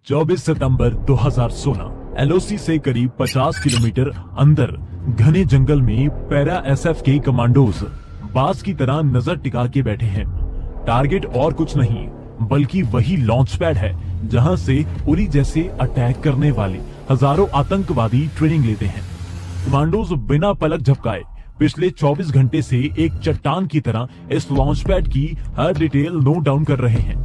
24 सितंबर 2016 LOC से करीब 50 kilometre अंदर घने जंगल में पैरा एसएफ के कमांडोज बाज की तरह नजर टिका के बैठे हैं। टारगेट और कुछ नहीं बल्कि वही लॉन्च पैड है जहां से उरी जैसे अटैक करने वाले हजारों आतंकवादी ट्रेनिंग लेते हैं। कमांडोज बिना पलक झपकाए पिछले 24 घंटे से एक चट्टान की तरह इस लॉन्च पैड की हर डिटेल नोट डाउन कर रहे हैं।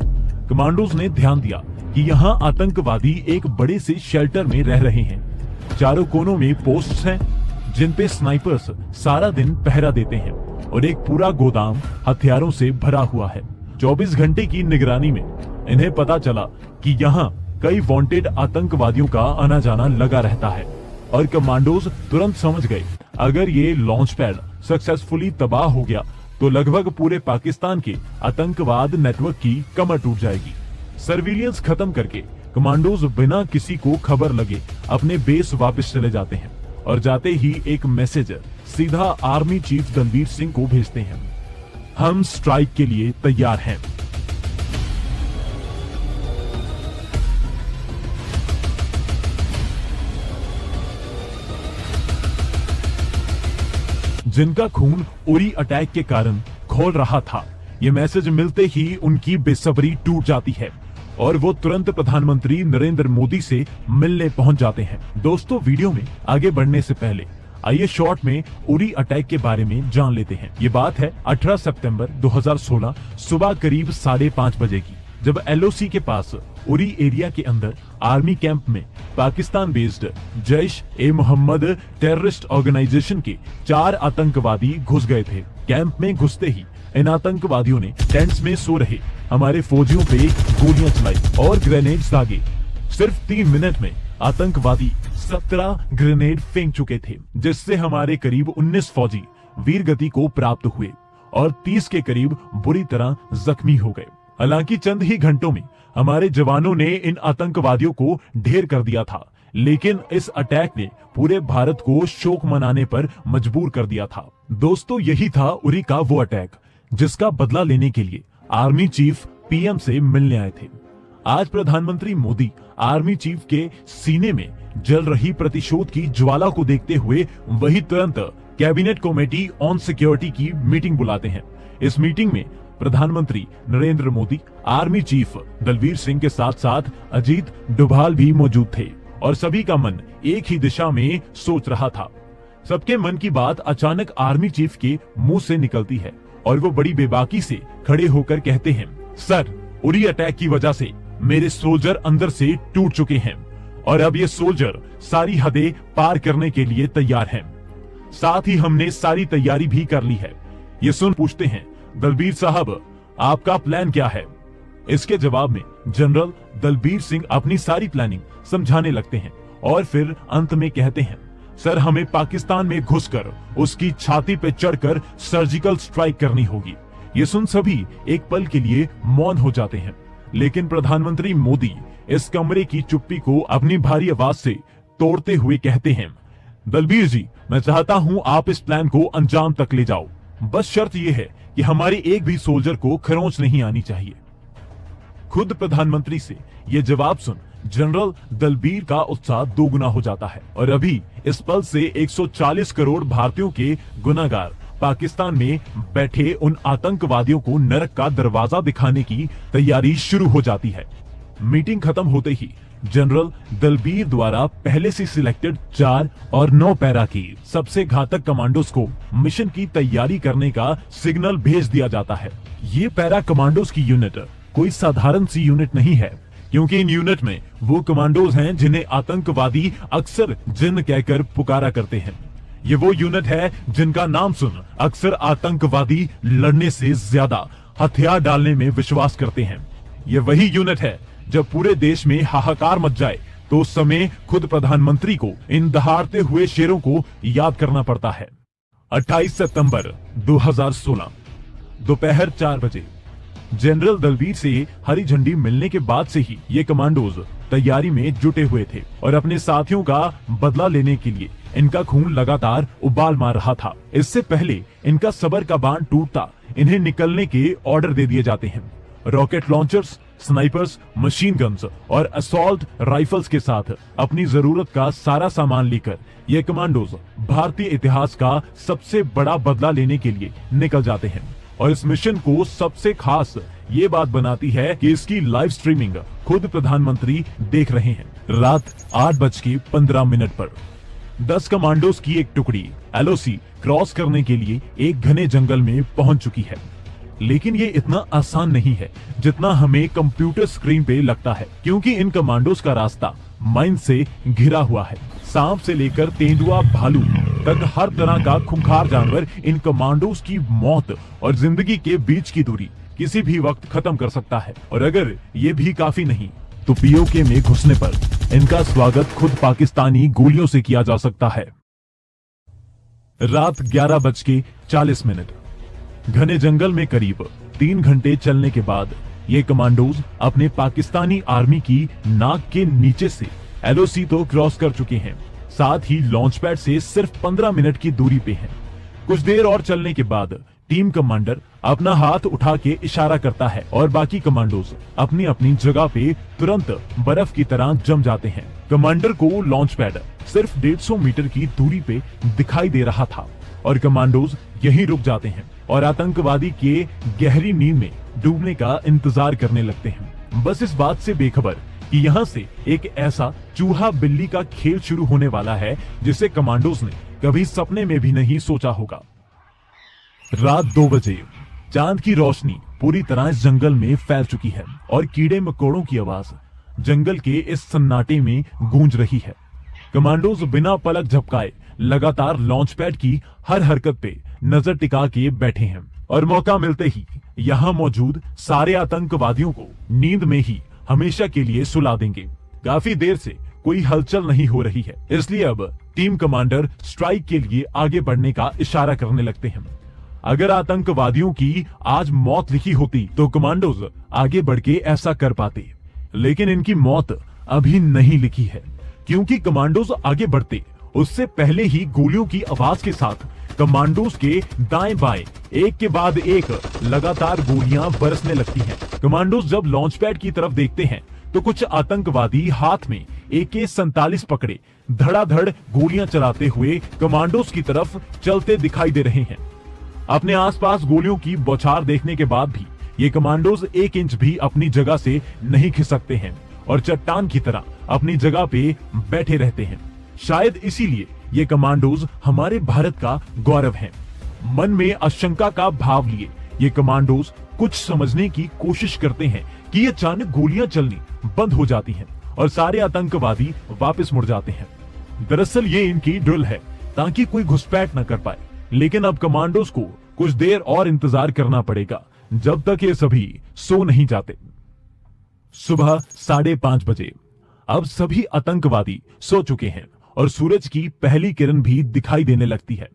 कमांडोज ने ध्यान दिया कि यहाँ आतंकवादी एक बड़े से शेल्टर में रह रहे हैं। चारों कोनों में पोस्ट्स हैं जिन पे स्नाइपर्स सारा दिन पहरा देते हैं और एक पूरा गोदाम हथियारों से भरा हुआ है। 24 घंटे की निगरानी में इन्हें पता चला कि यहाँ कई वांटेड आतंकवादियों का आना जाना लगा रहता है और कमांडोज तुरंत समझ गए अगर ये लॉन्च पैड सक्सेसफुली तबाह हो गया तो लगभग पूरे पाकिस्तान के आतंकवाद नेटवर्क की कमर टूट जाएगी। सर्विलियंस खत्म करके कमांडोज बिना किसी को खबर लगे अपने बेस वापस चले जाते हैं और जाते ही एक मैसेज सीधा आर्मी चीफ दलबीर सिंह को भेजते हैं। हम स्ट्राइक के लिए तैयार हैं। जिनका खून उरी अटैक के कारण खौल रहा था, ये मैसेज मिलते ही उनकी बेसब्री टूट जाती है और वो तुरंत प्रधानमंत्री नरेंद्र मोदी से मिलने पहुंच जाते हैं। दोस्तों, वीडियो में आगे बढ़ने से पहले आइए शॉर्ट में उरी अटैक के बारे में जान लेते हैं। ये बात है 18 सितंबर 2016 सुबह करीब 5:30 बजे की, जब एलओसी के पास उरी एरिया के अंदर आर्मी कैंप में Pakistan based Jaish-e-Mohammed terrorist organisation के 4 आतंकवादी घुस गए थे। कैंप में घुसते ही इन आतंकवादियों ने टेंट्स में सो रहे हमारे फौजियों पे गोलियां चलाई और ग्रेनेड्स दागे। सिर्फ 3 मिनट में आतंकवादी 17 ग्रेनेड फेंक चुके थे, जिससे हमारे करीब 19 फौजी वीरगति को प्राप्त हुए और 30 के करीब बुरी तरह जख्मी हो गए। हालांकि चंद ही घंटों में हमारे जवानों ने इन आतंकवादियों को ढेर कर दिया था, लेकिन इस अटैक ने पूरे भारत को शोक मनाने पर मजबूर कर दिया था। दोस्तों, यही था उरी का वो अटैक जिसका बदला लेने के लिए आर्मी चीफ पीएम से मिलने आए थे। आज प्रधानमंत्री मोदी आर्मी चीफ के सीने में जल रही प्रतिशोध की ज्वाला को देखते हुए वही तुरंत कैबिनेट कमेटी ऑन सिक्योरिटी की मीटिंग बुलाते हैं। इस मीटिंग में प्रधानमंत्री नरेंद्र मोदी, आर्मी चीफ दलबीर सिंह के साथ साथ अजीत डोभाल भी मौजूद थे और सभी का मन एक ही दिशा में सोच रहा था। सबके मन की बात अचानक आर्मी चीफ के मुंह से निकलती है और वो बड़ी बेबाकी से खड़े होकर कहते हैं, सर, उरी अटैक की वजह से मेरे सोल्जर अंदर से टूट चुके हैं और अब ये सोल्जर सारी हदें पार करने के लिए तैयार हैं। साथ ही हमने सारी तैयारी भी कर ली है। ये सुन पूछते हैं, दलबीर साहब, आपका प्लान क्या है? इसके जवाब में जनरल दलबीर सिंह अपनी सारी प्लानिंग समझाने लगते हैं और फिर अंत में कहते हैं, सर, हमें पाकिस्तान में घुसकर उसकी छाती पे चढ़कर सर्जिकल स्ट्राइक करनी होगी। ये सुन सभी एक पल के लिए मौन हो जाते हैं, लेकिन प्रधानमंत्री मोदी इस कमरे की चुप्पी को अपनी भारी आवाज से तोड़ते हुए कहते हैं, दलबीर जी, मैं चाहता हूं आप इस प्लान को अंजाम तक ले जाओ। बस शर्त यह है कि हमारे एक भी सोल्जर को खरोंच नहीं आनी चाहिए। खुद प्रधानमंत्री से यह जवाब सुन जनरल दलबीर का उत्साह दोगुना हो जाता है और अभी इस पल से 140 करोड़ भारतीयों के गुनाहगार पाकिस्तान में बैठे उन आतंकवादियों को नरक का दरवाजा दिखाने की तैयारी शुरू हो जाती है। मीटिंग खत्म होते ही जनरल दलबीर द्वारा पहले से सिलेक्टेड 4 और 9 पैरा की सबसे घातक कमांडोज को मिशन की तैयारी करने का सिग्नल भेज दिया जाता है। ये पैरा कमांडोज की यूनिट कोई साधारण सी यूनिट नहीं है, क्योंकि इन यूनिट में वो कमांडोज हैं जिन्हें आतंकवादी अक्सर जिन कहकर पुकारा करते हैं। ये वो यूनिट है जिनका नाम सुन अक्सर आतंकवादी लड़ने से ज्यादा हथियार डालने में विश्वास करते हैं। ये वही यूनिट है जब पूरे देश में हाहाकार मच जाए तो उस समय खुद प्रधानमंत्री को इन दहाड़ते हुए शेरों को याद करना पड़ता है। 28 सितंबर 2016 दोपहर 4 बजे जनरल दलबीर से हरी झंडी मिलने के बाद से ही ये कमांडोज तैयारी में जुटे हुए थे और अपने साथियों का बदला लेने के लिए इनका खून लगातार उबाल मार रहा था। इससे पहले इनका सबर का बांध टूटता इन्हें निकलने के ऑर्डर दे दिए जाते हैं। Rocket launchers, snipers, machine guns और असॉल्ट राइफल्स के साथ अपनी जरूरत का सारा सामान लेकर ये कमांडोज भारतीय इतिहास का सबसे बड़ा बदला लेने के लिए निकल जाते हैं। और इस मिशन को सबसे खास ये बात बनाती है कि इसकी लाइव स्ट्रीमिंग खुद प्रधानमंत्री देख रहे हैं। रात 8:15 पर 10 कमांडोज की एक टुकड़ी एलओसी क्रॉस करने के लिए एक घने जंगल में पहुंच चुकी है। लेकिन ये इतना आसान नहीं है जितना हमें कंप्यूटर स्क्रीन पे लगता है, क्योंकि इन कमांडोज का रास्ता माइन से घिरा हुआ है। सांप से लेकर तेंदुआ, भालू तक हर तरह का खूंखार जानवर इन कमांडोज की मौत और जिंदगी के बीच की दूरी किसी भी वक्त खत्म कर सकता है। और अगर ये भी काफी नहीं तो पीओके में घुसने पर इनका स्वागत खुद पाकिस्तानी गोलियों से किया जा सकता है। रात 11:40 घने जंगल में करीब 3 घंटे चलने के बाद ये कमांडोज अपने पाकिस्तानी आर्मी की नाक के नीचे से एलओसी तो क्रॉस कर चुके हैं, साथ ही लॉन्च पैड से सिर्फ 15 मिनट की दूरी पे हैं। कुछ देर और चलने के बाद टीम कमांडर अपना हाथ उठा के इशारा करता है और बाकी कमांडोज अपनी अपनी जगह पे तुरंत बर्फ की तरह जम जाते हैं। कमांडर को लॉन्च पैड सिर्फ 150 मीटर की दूरी पे दिखाई दे रहा था और कमांडोज यहीं रुक जाते हैं और आतंकवादी के गहरी नींद में डूबने का इंतजार करने लगते हैं, बस इस बात से बेखबर कि यहाँ से एक ऐसा चूहा बिल्ली का खेल शुरू होने वाला है जिसे कमांडोज ने कभी सपने में भी नहीं सोचा होगा। रात 2 बजे चांद की रोशनी पूरी तरह इस जंगल में फैल चुकी है और कीड़े मकोड़ों की आवाज जंगल के इस सन्नाटे में गूंज रही है। कमांडोज बिना पलक झपकाए लगातार लॉन्च पैड की हर हरकत पे नजर टिका के बैठे हैं और मौका मिलते ही यहाँ मौजूद सारे आतंकवादियों को नींद में ही हमेशा के लिए सुला देंगे। काफी देर से कोई हलचल नहीं हो रही है, इसलिए अब टीम कमांडर स्ट्राइक के लिए आगे बढ़ने का इशारा करने लगते हैं। अगर आतंकवादियों की आज मौत लिखी होती तो कमांडोज आगे बढ़ के ऐसा कर पाते, लेकिन इनकी मौत अभी नहीं लिखी है, क्योंकि कमांडोज आगे बढ़ते उससे पहले ही गोलियों की आवाज के साथ कमांडोज के दाएं बाएं एक के बाद एक लगातार गोलियां बरसने लगती हैं। कमांडोज जब लॉन्च पैड की तरफ देखते हैं तो कुछ आतंकवादी हाथ में AK-47 पकड़े धड़ाधड़ गोलियां चलाते हुए कमांडोज की तरफ चलते दिखाई दे रहे हैं। अपने आसपास गोलियों की बौछार देखने के बाद भी ये कमांडोज 1 इंच भी अपनी जगह से नहीं खिसकते हैं और चट्टान की तरह अपनी जगह पे बैठे रहते हैं। शायद इसीलिए ये कमांडोज हमारे भारत का गौरव हैं। मन में आशंका का भाव लिए ये कमांडोज कुछ समझने की कोशिश करते हैं कि अचानक गोलियां चलनी बंद हो जाती हैं और सारे आतंकवादी वापस मुड़ जाते हैं। दरअसल ये इनकी ड्रिल है ताकि कोई घुसपैठ न कर पाए, लेकिन अब कमांडोज को कुछ देर और इंतजार करना पड़ेगा जब तक ये सभी सो नहीं जाते। सुबह 5:30 बजे अब सभी आतंकवादी सो चुके हैं और सूरज की पहली किरण भी दिखाई देने लगती है।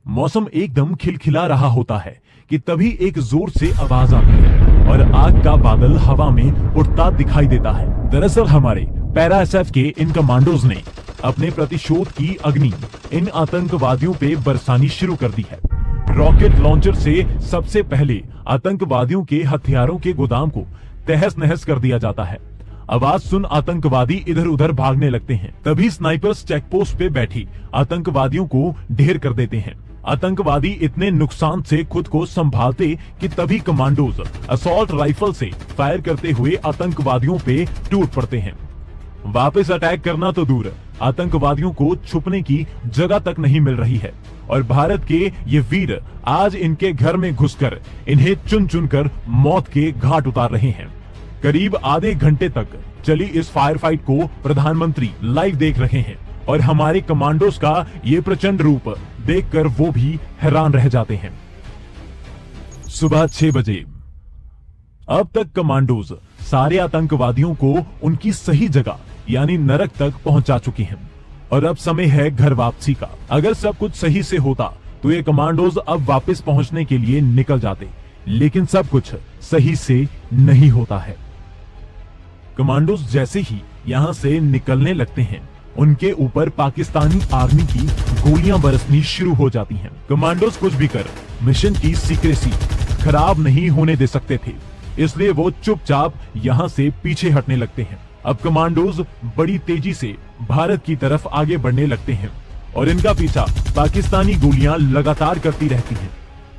मौसम एकदम खिलखिला रहा होता है कि तभी एक जोर से आवाज आती है और आग का बादल हवा में उड़ता दिखाई देता है। दरअसल हमारे पैरा एसएफ के इन कमांडोज ने अपने प्रतिशोध की अग्नि इन आतंकवादियों पे बरसानी शुरू कर दी है। रॉकेट लॉन्चर से सबसे पहले आतंकवादियों के हथियारों के गोदाम को तहस नहस कर दिया जाता है। आवाज सुन आतंकवादी इधर उधर भागने लगते हैं। तभी स्नाइपर्स चेकपोस्ट पे बैठी आतंकवादियों को ढेर कर देते हैं। आतंकवादी इतने नुकसान से खुद को संभालते कि तभी कमांडोज असॉल्ट राइफल से फायर करते हुए आतंकवादियों पे टूट पड़ते हैं। वापस अटैक करना तो दूर, आतंकवादियों को छुपने की जगह तक नहीं मिल रही है और भारत के ये वीर आज इनके घर में घुसकर इन्हें चुन चुन कर मौत के घाट उतार रहे हैं। करीब आधे घंटे तक चली इस फायर फाइट को प्रधानमंत्री लाइव देख रहे हैं और हमारे कमांडोज का ये प्रचंड रूप देखकर वो भी हैरान रह जाते हैं। सुबह 6 बजे अब तक कमांडोज सारे आतंकवादियों को उनकी सही जगह यानी नरक तक पहुंचा चुके हैं और अब समय है घर वापसी का। अगर सब कुछ सही से होता तो ये कमांडोज अब वापस पहुंचने के लिए निकल जाते, लेकिन सब कुछ सही से नहीं होता है। कमांडोज जैसे ही यहां से निकलने लगते हैं उनके ऊपर पाकिस्तानी आर्मी की गोलियां बरसनी शुरू हो जाती हैं। कमांडोज कुछ भी कर मिशन की सीक्रेसी खराब नहीं होने दे सकते थे, इसलिए वो चुपचाप यहाँ से पीछे हटने लगते हैं। अब कमांडोज बड़ी तेजी से भारत की तरफ आगे बढ़ने लगते हैं और इनका पीछा पाकिस्तानी गोलियां लगातार करती रहती हैं।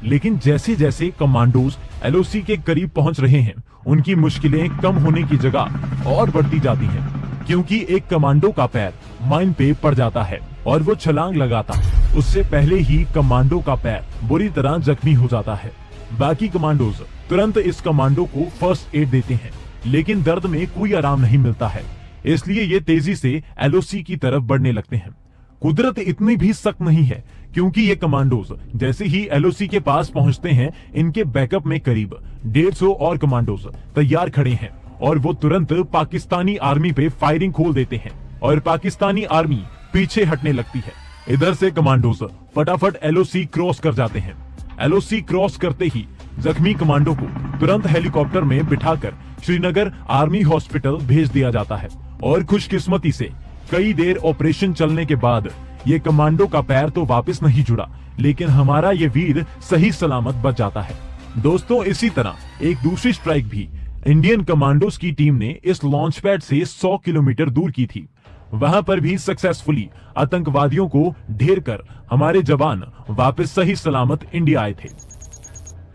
लेकिन जैसे जैसे कमांडोज एलओसी के करीब पहुंच रहे हैं, उनकी मुश्किलें कम होने की जगह और बढ़ती जाती हैं, क्योंकि एक कमांडो का पैर माइन पे पड़ जाता है और वो छलांग लगाता उससे पहले ही कमांडो का पैर बुरी तरह जख्मी हो जाता है। बाकी कमांडोज तुरंत इस कमांडो को फर्स्ट एड देते हैं, लेकिन दर्द में कोई आराम नहीं मिलता है, इसलिए ये तेजी से एलओसी की तरफ बढ़ने लगते हैं। कुदरत इतनी भी सख्त नहीं है, क्योंकि ये कमांडोज जैसे ही एलओसी के पास पहुंचते हैं, इनके बैकअप में करीब 150 और कमांडोज तैयार खड़े हैं और वो तुरंत पाकिस्तानी आर्मी पे फायरिंग खोल देते हैं और पाकिस्तानी आर्मी पीछे हटने लगती है। इधर से कमांडोज फटाफट एलओसी क्रॉस कर जाते हैं। एलओसी क्रॉस करते ही जख्मी कमांडो को तुरंत हेलीकॉप्टर में बिठाकर श्रीनगर आर्मी हॉस्पिटल भेज दिया जाता है और खुशकिस्मती से कई देर ऑपरेशन चलने के बाद ये कमांडो का पैर तो वापस नहीं जुड़ा, लेकिन हमारा ये वीर सही सलामत बच जाता है। दोस्तों, इसी तरह एक दूसरी स्ट्राइक भी इंडियन कमांडोज की टीम ने इस लॉन्च पैड से 100 किलोमीटर दूर की थी। वहां पर भी सक्सेसफुली आतंकवादियों को ढेर कर हमारे जवान वापस सही सलामत इंडिया आए थे।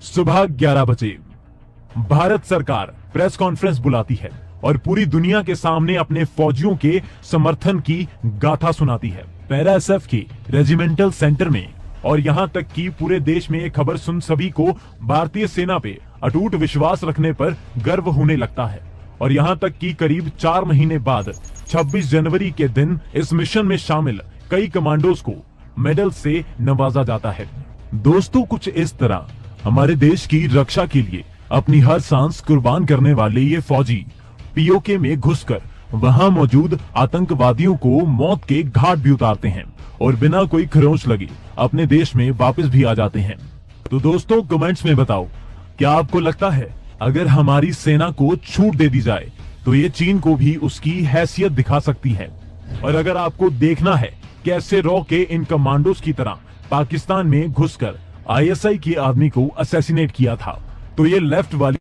सुबह 11 बजे भारत सरकार प्रेस कॉन्फ्रेंस बुलाती है और पूरी दुनिया के सामने अपने फौजियों के समर्थन की गाथा सुनाती है। पैरा एसएफ के रेजिमेंटल सेंटर में और यहाँ तक कि पूरे देश में ये खबर सुन सभी को भारतीय सेना पे अटूट विश्वास रखने पर गर्व होने लगता है और यहाँ तक कि करीब 4 महीने बाद 26 जनवरी के दिन इस मिशन में शामिल कई कमांडोज को मेडल से नवाजा जाता है। दोस्तों, कुछ इस तरह हमारे देश की रक्षा के लिए अपनी हर सांस कुर्बान करने वाले ये फौजी पीओके में घुसकर वहां मौजूद आतंकवादियों को मौत के घाट भी उतारते हैं और बिना कोई खरोंच लगे अपने देश में वापस भी आ जाते हैं। तो दोस्तों, कमेंट्स में बताओ, क्या आपको लगता है अगर हमारी सेना को छूट दे दी जाए तो ये चीन को भी उसकी हैसियत दिखा सकती है? और अगर आपको देखना है कैसे रॉ के इन कमांडोज की तरह पाकिस्तान में घुसकर आईएसआई के आदमी को असैसिनेट किया था, तो ये लेफ्ट वाली